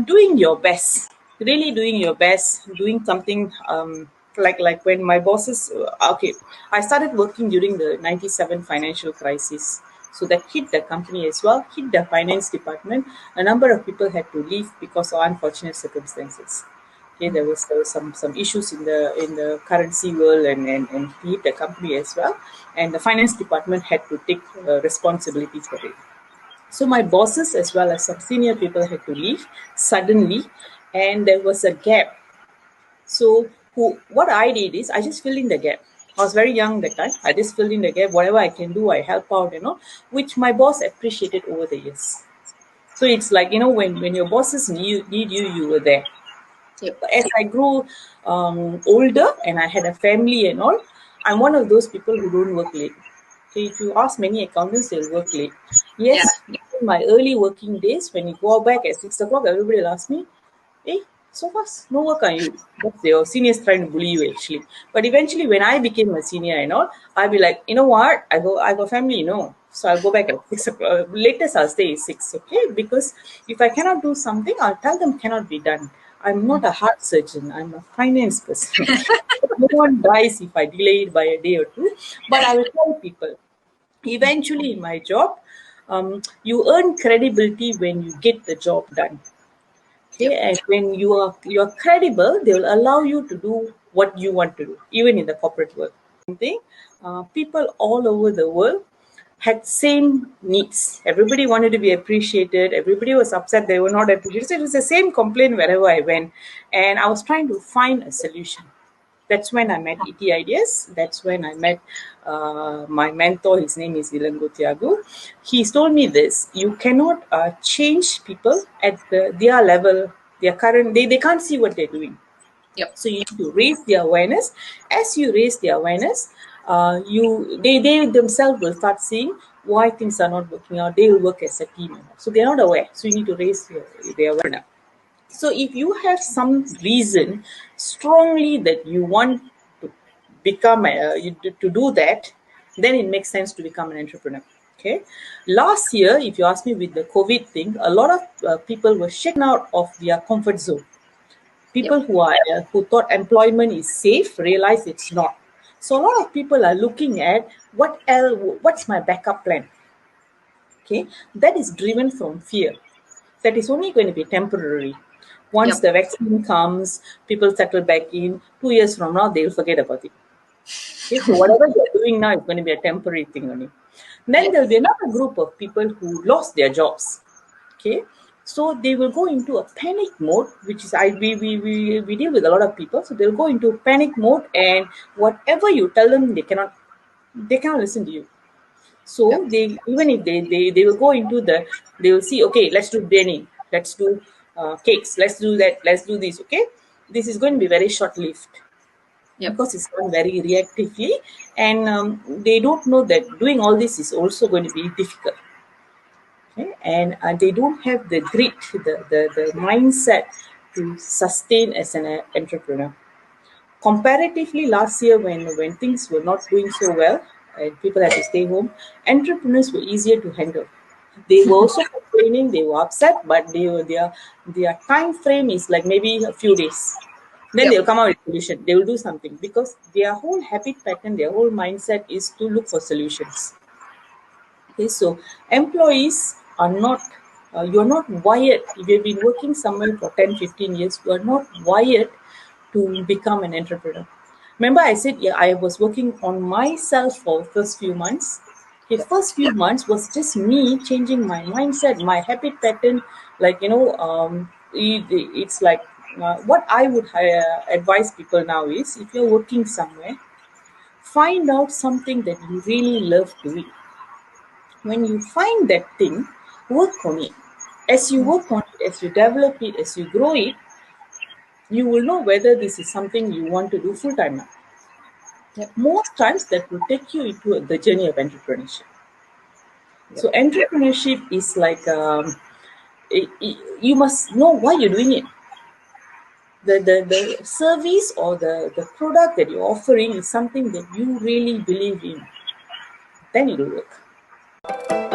doing your best, really doing your best, doing something like when my bosses, okay, I started working during the 97 financial crisis. So that hit the company as well, hit the finance department. A number of people had to leave because of unfortunate circumstances. Okay, there was some issues in the currency world and hit the company as well. And the finance department had to take responsibility for it. So my bosses as well as some senior people had to leave suddenly, and there was a gap. So what I did is I just filled in the gap. I was very young that time. I just filled in the gap. Whatever I can do, I help out, which my boss appreciated over the years. So it's like, when your bosses need you, you were there. Yep. As I grew older and I had a family and all, I'm one of those people who don't work late. Okay, if you ask many accountants, they'll work late. Yes, in my early working days, when you go back at 6 o'clock, everybody will ask me, hey, so fast, no work on you. That's your seniors trying to bully you actually. But eventually when I became a senior and all, I'll be like, you know what? I got family, So I'll go back at 6 o'clock. Latest I'll stay at 6, okay? Because if I cannot do something, I'll tell them cannot be done. I'm not a heart surgeon. I'm a finance person. No one dies if I delay it by a day or two. But I will tell people, eventually in my job, you earn credibility when you get the job done. Okay, and when you're credible, they will allow you to do what you want to do, even in the corporate world. People all over the world had same needs. Everybody wanted to be appreciated. Everybody was upset they were not appreciated. So it was the same complaint wherever I went, and I was trying to find a solution. That's when I met ET Ideas. That's when I met my mentor. His name is Ilango Tiago. He's told me this: you cannot change people at their level, their current. They can't see what they're doing. Yep. So you need to raise their awareness. As you raise their awareness, they themselves will start seeing why things are not working out. They will work as a team. So they're not aware. So you need to raise their awareness. So if you have some reason strongly that you want to become to do that, then it makes sense to become an entrepreneur. Okay. Last year, if you ask me, with the COVID thing, a lot of people were shaken out of their comfort zone. People who thought employment is safe realize it's not. So a lot of people are looking at what's my backup plan. Okay, that is driven from fear. That is only going to be temporary. Once the vaccine comes, people settle back in. 2 years from now, they will forget about it. Okay, so whatever they're doing now is going to be a temporary thing only. Then there'll be another group of people who lost their jobs. Okay, so they will go into a panic mode, which is we deal with a lot of people. So they'll go into panic mode, and whatever you tell them, they cannot listen to you. So they, even if they will go into they will see, okay, let's do biryani, let's do cakes, let's do that, let's do this. Okay, this is going to be very short-lived. Because it's done very reactively, and they don't know that doing all this is also going to be difficult. Okay? And they don't have the grit, the mindset to sustain as an entrepreneur. Comparatively, last year when things were not doing so well and people had to stay home, entrepreneurs were easier to handle. They were also complaining, they were upset, but their time frame is like maybe a few days. Then they'll come out with a solution. They will do something because their whole habit pattern, their whole mindset is to look for solutions. Okay, so employees are not, you're not wired. If you've been working somewhere for 10, 15 years, you are not wired to become an entrepreneur. Remember I said, I was working on myself for the first few months. The first few months was just me changing my mindset, my habit pattern. Like, it's like, what I would advise people now is, if you're working somewhere, find out something that you really love doing. When you find that thing, work on it. As you work on it, as you develop it, as you grow it, you will know whether this is something you want to do full time now. Most times that will take you into the journey of entrepreneurship. So entrepreneurship is like, you must know why you're doing it. The service or the product that you're offering is something that you really believe in. Then it will work.